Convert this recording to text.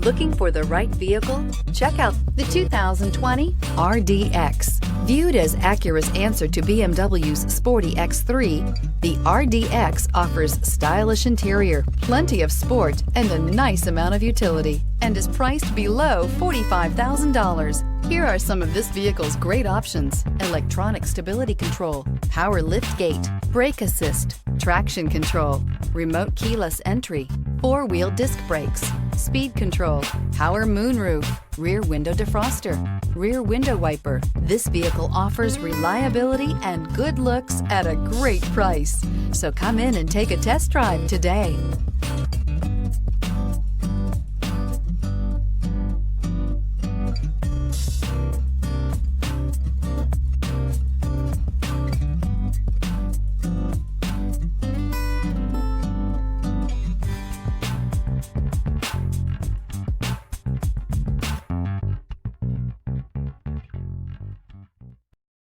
Looking for the right vehicle? Check out the 2020 RDX. Viewed as Acura's answer to BMW's sporty X3, the RDX offers stylish interior, plenty of sport, and a nice amount of utility, and is priced below $45,000. Here are some of this vehicle's great options: electronic stability control, power liftgate, brake assist, traction control, remote keyless entry, four-wheel disc brakes, speed control, power moonroof, rear window defroster, rear window wiper. This vehicle offers reliability and good looks at a great price. So come in and take a test drive today.